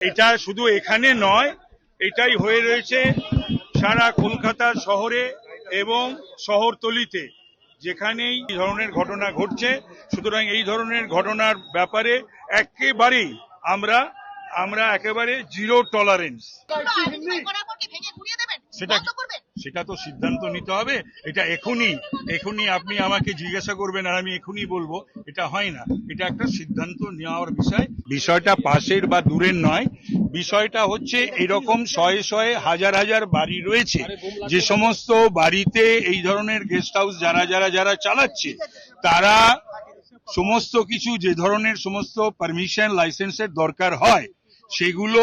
এটা শুধু এখানে নয়, এটাই হয়ে রয়েছে সারা কলকাতা শহরে এবং শহরতলিতে যেখানেই এই ধরনের ঘটনা ঘটছে। সুতরাং এই ধরনের ঘটনার ব্যাপারে একেবারেই আমরা একেবারে জিরো টলারেন্স। সেটা তো সিদ্ধান্ত নিতে হবে। এটা এখনই আপনি আমাকে জিজ্ঞাসা করবেন আর আমি এখনই বলবো, এটা হয় না। এটা একটা সিদ্ধান্ত নেওয়ার বিষয়টা পাশের বা দূরের নয়। বিষয়টা হচ্ছে এরকম শয়ে শয়ে হাজার হাজার বাড়ি রয়েছে, যে সমস্ত বাড়িতে এই ধরনের গেস্ট হাউস যারা চালাচ্ছে, তারা সমস্ত কিছু যে ধরনের সমস্ত পারমিশন লাইসেন্সের দরকার হয় সেগুলো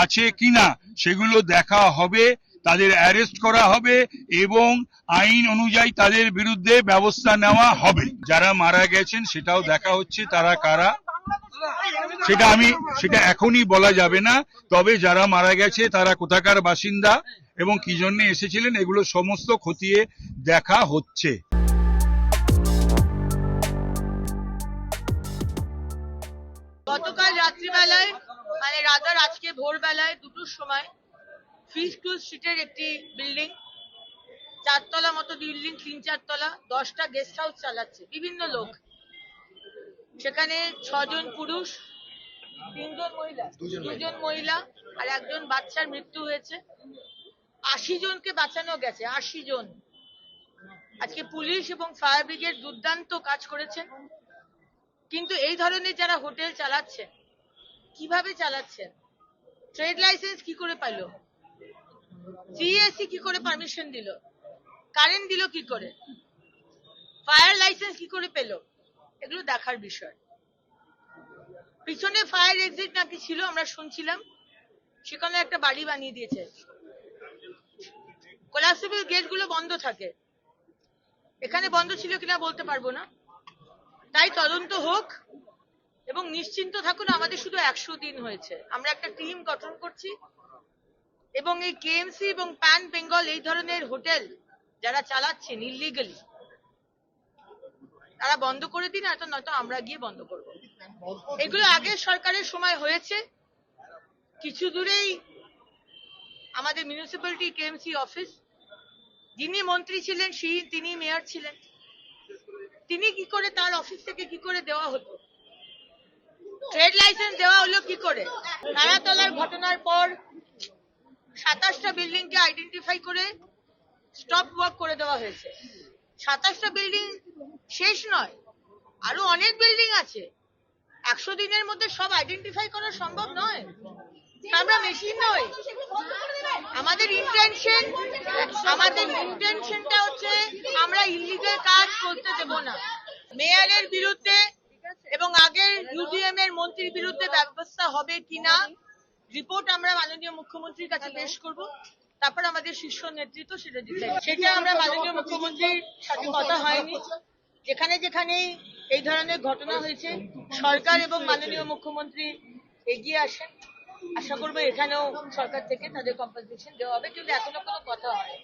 আছে কিনা সেগুলো দেখা হবে, তাদের অ্যারেস্ট করা হবে এবং আইন অনুযায়ী তাদের বিরুদ্ধে ব্যবস্থা নেওয়া হবে। যারা মারা গেছেন সেটাও দেখা হচ্ছে, তারা কারা সেটা এখনই বলা যাবে না। তবে যারা মারা গেছে তারা কোথাকার বাসিন্দা এবং কি জন্য এসেছিলেন এগুলো সমস্ত খতিয়ে দেখা হচ্ছে। গতকাল রাত্রিবেলায় রাজার আজকে ভোরবেলায় 2টোর সময় ফিস্টুল স্ট্রিটের একটি বিল্ডিং, 4 তলা মতো বিল্ডিং, 3-4 তলা, 10টা গেস্ট হাউস চালাচ্ছে বিভিন্ন লোক। সেখানে 6 জন পুরুষ, 3 জন মহিলা, 2 জন মহিলা আর 1 জন বাচ্চার মৃত্যু হয়েছে। 80 জনকে বাঁচানো গেছে, 80 জন। আজকে পুলিশ এবং ফায়ার ব্রিগেড দুর্দান্ত কাজ করেছেন। কিন্তু এই ধরনের যারা হোটেল চালাচ্ছেন, কিভাবে চালাচ্ছেন? ট্রেড লাইসেন্স কি করে পেল? সিএসসি কি করে পারমিশন দিল? কারেন্ট দিল কি করে? ফায়ার লাইসেন্স কি করে পেল? এগুলো দেখার বিষয়। পিছনে ফায়ার এক্সিট নাকি ছিল, আমরা শুনছিলাম, সেখানে একটা বাড়ি বানিয়ে দিয়েছে। কোলাপসিবল গেট গুলো বন্ধ থাকে, এখানে বন্ধ ছিল কিনা বলতে পারবো না। তাই তদন্ত হোক এবং নিশ্চিন্ত থাকুন, আমাদের শুধু 100 দিন হয়েছে। আমরা একটা টিম গঠন করছি এবং এই কেএমসি এবং প্যান বেঙ্গল এই ধরনের হোটেল যারা চালাচ্ছেন ইলিগালি, তারা বন্ধ করে দিন, নয়তো আমরা গিয়ে বন্ধ করব। এগুলো আগের সরকারের সময় হয়েছে। কিছু দূরেই আমাদের মিউনিসিপ্যালিটি কেএমসি অফিস, যিনি মন্ত্রী ছিলেন তিনি মেয়র ছিলেন, তিনি কি করে, তার অফিস থেকে কি করে দেওয়া হতো? ট্রেড লাইসেন্স দেওয়া হলো কি করে? নারাতলার ঘটনার পর 27টা বিল্ডিংকে আইডেন্টিফাই করে স্টপ ওয়ার্ক করে দেওয়া হয়েছে। 27টা বিল্ডিং শেষ নয়, আরো অনেক বিল্ডিং আছে। 100 দিনের মধ্যে সব আইডেন্টিফাই করা সম্ভব নয়। আমরা মেশিন নই। আমাদের ইন্টেনশনটা হচ্ছে আমরা ইলিগাল কাজ করতে দেব না। মেয়রের বিরুদ্ধে এবং আগের ইউডিএম এর মন্ত্রীর বিরুদ্ধে ব্যবস্থা হবে কিনা রিপোর্ট আমরা মাননীয় মুখ্যমন্ত্রীর কাছে পেশ করব। তারপর আমাদের শীর্ষ নেতৃত্ব সেটা দিতে, সেটা আমরা মাননীয় মুখ্যমন্ত্রীর সাথে কথা হয়নি। যেখানে যেখানেই এই ধরনের ঘটনা হয়েছে সরকার এবং মাননীয় মুখ্যমন্ত্রী এগিয়ে আসেন। আশা করবো এখানেও সরকার থেকে তাদের কম্পেনসেশন দেওয়া হবে, কিন্তু এখনো কোনো কথা হয়।